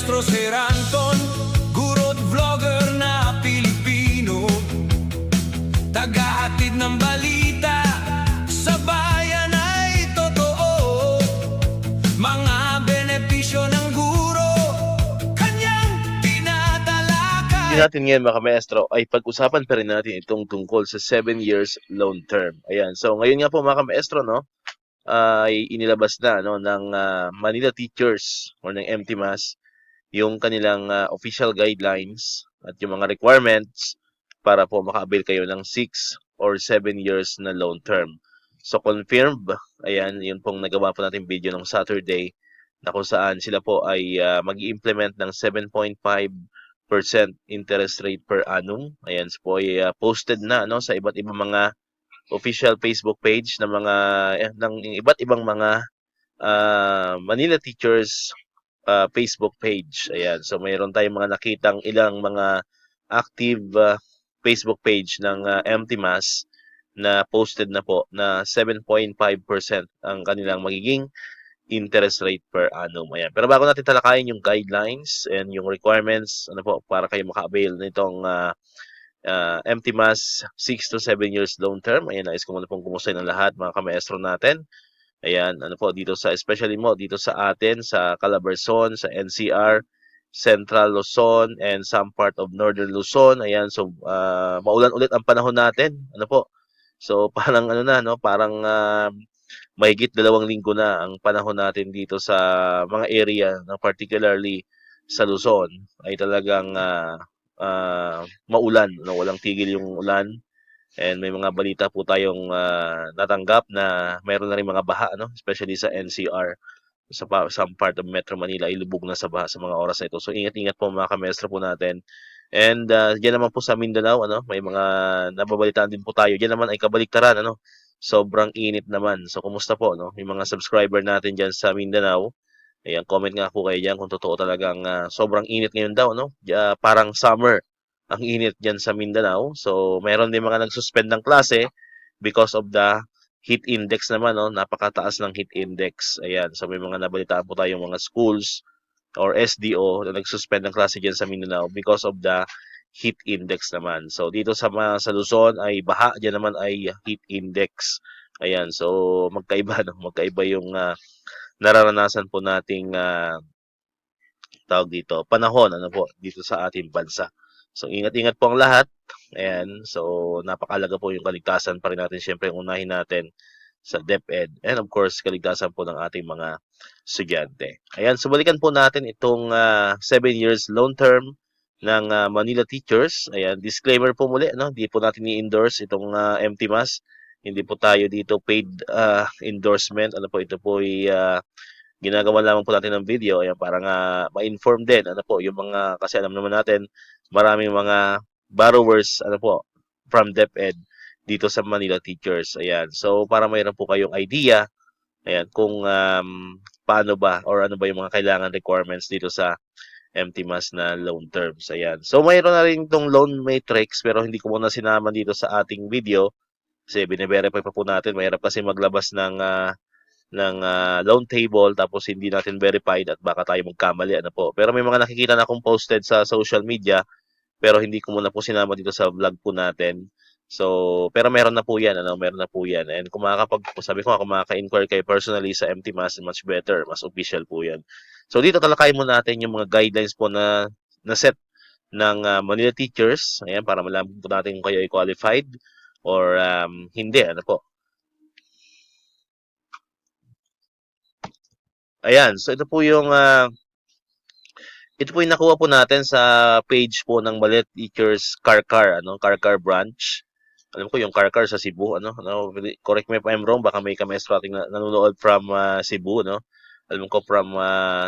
Maestro Sir Anton, guro't vlogger na Pilipino, tagahatid ng balita sa bayan ay totoo. Mga benepisyo ng guro, kanyang tinatalakay. Hindi natin ngayon mga maestro ay pag-usapan pa rin natin itong tungkol sa 7 years loan term. Ayan. So ngayon nga po mga maestro, no, ay inilabas na no ng Manila Teachers or ng MTMAS yung kanilang official guidelines at yung mga requirements para po maka-avail kayo ng 6 or 7 years na loan term. So confirmed, ayan, yun pong nagawa po natin video ng Saturday na kung saan sila po ay mag-i-implement ng 7.5% interest rate per annum. Ayan, so po ay posted na no sa iba't ibang mga official Facebook page ng mga ng iba't ibang mga Manila Teachers Facebook page. Ayan, so mayroon tayong mga nakitang ilang mga active Facebook page ng MTMAS na posted na po na 7.5% ang kanilang magiging interest rate per annum. Ayan. Pero bago natin talakayin yung guidelines and yung requirements, ano po, para kayo maka-avail nitong MTMAS 6 to 7 years loan term. Ayan, nais ko muna pong kumustahin ang lahat, mga kamaestro natin. Ayan, ano po, dito sa, especially mo, dito sa atin, sa Calabarzon, sa NCR, Central Luzon, and some part of Northern Luzon. Ayan, so, maulan ulit ang panahon natin. Ano po? So, parang ano na, no? Parang mahigit 2 linggo na ang panahon natin dito sa mga area, na particularly sa Luzon, ay talagang maulan, no? Walang tigil yung ulan. And may mga balita po tayong natanggap na mayroon na rin mga baha, no? Especially sa NCR, sa some part of Metro Manila ay lubog na sa baha sa mga oras na ito. So ingat-ingat po mga kamestra po natin. And diyan naman po sa Mindanao, ano, may mga nababalitaan din po tayo. Diyan naman ay kabaliktaran, ano. Sobrang init naman. So kumusta po, no? Yung mga subscriber natin diyan sa Mindanao. Ayan, comment nga po kayo diyan kung totoo talagang sobrang init ngayon daw, no? Parang summer ang init diyan sa Mindanao. So mayroon din mga nagsuspend ng klase because of the heat index naman, no? Napakataas ng heat index. Ayan, so may mga nabalitaan po tayong mga schools or SDO na nagsuspend ng klase diyan sa Mindanao because of the heat index naman. So dito sa Luzon ay baha, diyan naman ay heat index. Ayan, so magkaiba, no? Magkaiba yung nararanasan po nating tawag dito, panahon, ano po, dito sa ating bansa. So ingat-ingat po ang lahat. Ayan, so napakahalaga po yung kaligtasan pa rin natin. Siyempre, unahin natin sa DepEd. And of course, kaligtasan po ng ating mga estudyante. Ayan, so balikan po natin itong 7 years loan term ng Manila Teachers. Ayan, disclaimer po muli, no? Hindi po natin i-endorse itong MTMAS. Hindi po tayo dito paid endorsement. Ano po, ito po ay ginagawa lamang po natin ng video. Ayan, para nga ma-inform din. Ano po, yung mga, kasi alam naman natin, maraming mga borrowers, ano po, from DepEd dito sa Manila Teachers. Ayan, so para mayroon po kayong idea, ayan, kung paano ba or ano ba yung mga kailangan requirements dito sa MTMAS na loan terms. Ayan, so mayroon na rin itong loan matrix pero hindi ko muna sinama dito sa ating video kasi bine-verify pa po natin. Mahirap kasi maglabas ng loan table tapos hindi natin verified at baka tayo magkamali, ano po. Pero may mga nakikita na akong posted sa social media pero hindi ko muna po sinama dito sa vlog po natin. So, pero meron na po yan, ano, meron na po yan. And kung sabi ko nga, kung makaka-inquire kayo personally sa MTMAS, much better, mas official po yan. So, dito talakayin mo natin yung mga guidelines po na set ng Manila Teachers. Ayan, para malaman po natin kung kayo ay qualified or hindi, ano po. Ayan, so ito po yung nakuha po natin sa page po ng Manila Teachers Karkar, ano, Karkar branch. Alam ko yung Karkar sa Cebu, ano, correct me if I'm wrong, baka may kamestro ating nanonood from Cebu, no. Alam ko from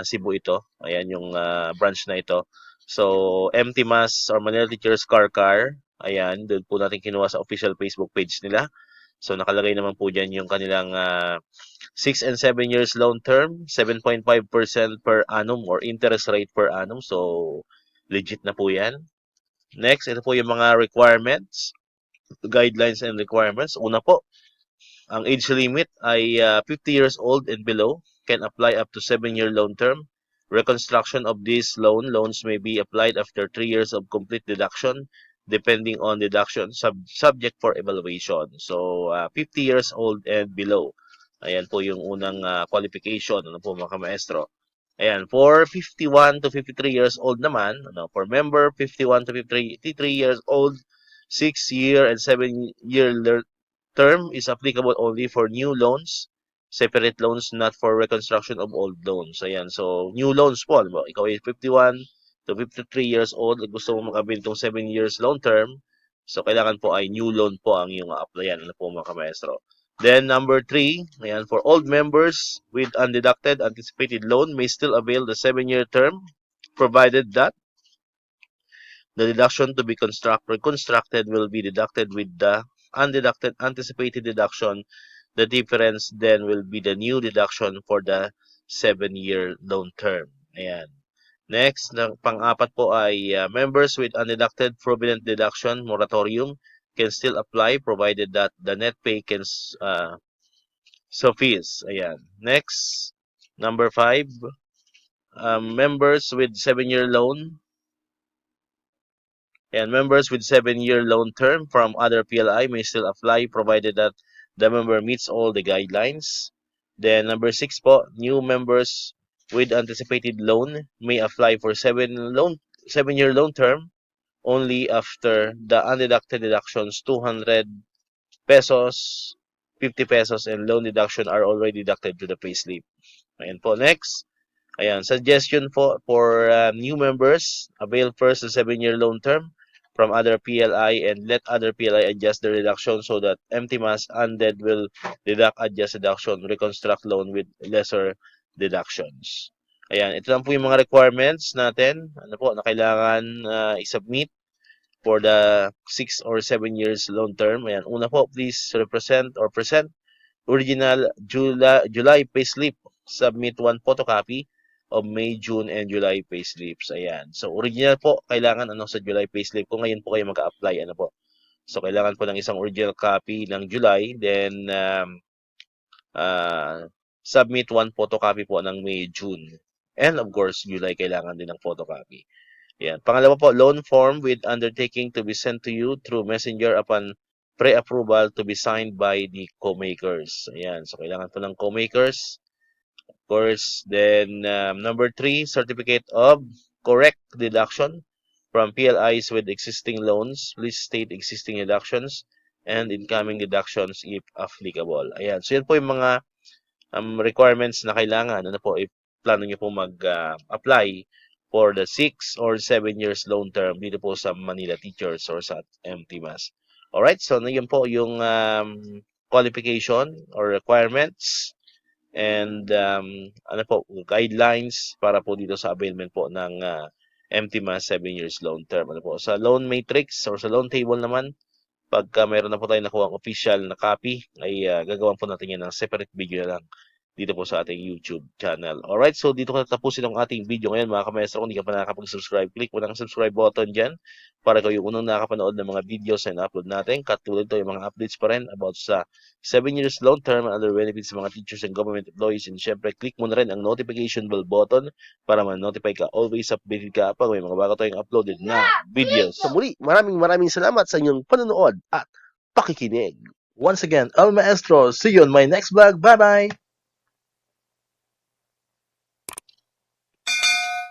Cebu ito. Ayan yung branch na ito. So MTMAS or Manila Teachers Karkar, ayan, doon po natin kinuha sa official Facebook page nila. So nakalagay naman po diyan yung kanilang 6 and 7 years loan term, 7.5% per annum or interest rate per annum. So legit na po 'yan. Next, ito po yung mga requirements, guidelines and requirements. Una po, ang age limit ay 50 years old and below, can apply up to 7-year loan term. Reconstruction of this loans may be applied after 3 years of complete deduction, depending on deduction subject for evaluation. So, 50 years old and below. Ayan po yung unang qualification, ano po mga maestro. Ayan, for 51 to 53 years old naman, for member 51 to 53 years old, 6-year and 7-year term is applicable only for new loans, separate loans not for reconstruction of old loans. Ayan, so new loans po, ikaw ay 51 to 53 years old, gusto mo makabil itong 7 years loan term, so kailangan po ay new loan po ang iyong applyan, ano po mga kamaestro. Then number 3, ayan, for old members with undeducted anticipated loan may still avail the 7-year term, provided that the deduction to be reconstructed will be deducted with the undeducted anticipated deduction. The difference then will be the new deduction for the 7-year loan term. Ayan. Next, pang-apat po ay members with undeducted provident deduction moratorium can still apply provided that the net pay can suffice. Ayan. Next, number 5, members with 7-year loan and members with 7-year loan term from other PLI may still apply provided that the member meets all the guidelines. Then number 6 po, new members with anticipated loan may apply for 7-year loan term only after the undeducted deductions 200 pesos, 50 pesos, and loan deduction are already deducted to the payslip. Ayan po. Next, ayan, suggestion for new members, avail first the 7-year loan term from other PLI and let other PLI adjust the reduction so that MTMAS undead will deduct adjust deduction, reconstruct loan with lesser deductions. Ayan, ito lang po yung mga requirements natin, ano po, na kailangan i-submit for the 6 or 7 years loan term. Ayan, una po, please present original July payslip. Submit 1 photocopy of May, June, and July payslips. Ayan. So, original po, kailangan sa July payslip. Kung ngayon po kayo mag-apply, ano po. So, kailangan po ng isang original copy ng July. Then, submit 1 photocopy po ng May, June. And, of course, July, kailangan din ng photocopy. Ayan. Pangalawa po, loan form with undertaking to be sent to you through messenger upon pre-approval to be signed by the co-makers. Ayan. So, kailangan po ng co-makers. Of course, then number 3, certificate of correct deduction from PLIs with existing loans. Please state existing deductions and incoming deductions if applicable. Ayan. So, yan po yung mga requirements na kailangan. Ano po, if plano nyo po mag-apply for the 6 or 7 years loan term dito po sa Manila Teachers or sa MTMAS. Alright, so yun po yung qualification or requirements and ano po, guidelines para po dito sa availment po ng MTMAS 7 years loan term. Ano po, sa loan matrix or sa loan table naman, pagka meron na po tayong nakuha ang official na copy, ay gagawin po natin yan ng separate video na lang dito po sa ating YouTube channel. Alright, so dito ko natapusin ang ating video ngayon mga kamaestro. Kung hindi ka pa nakakapag-subscribe, click mo ng subscribe button dyan para kayo yung unang nakapanood ng mga videos na upload natin. Katulad ito yung mga updates pa rin about sa 7 years loan term and other benefits sa mga teachers and government employees. And syempre, click mo na rin ang notification bell button para ma-notify ka. Always updated ka pag may mga bago tayong uploaded na videos. So muli, maraming salamat sa inyong panonood at pakikinig. Once again, El Maestro. See you on my next vlog. Bye-bye!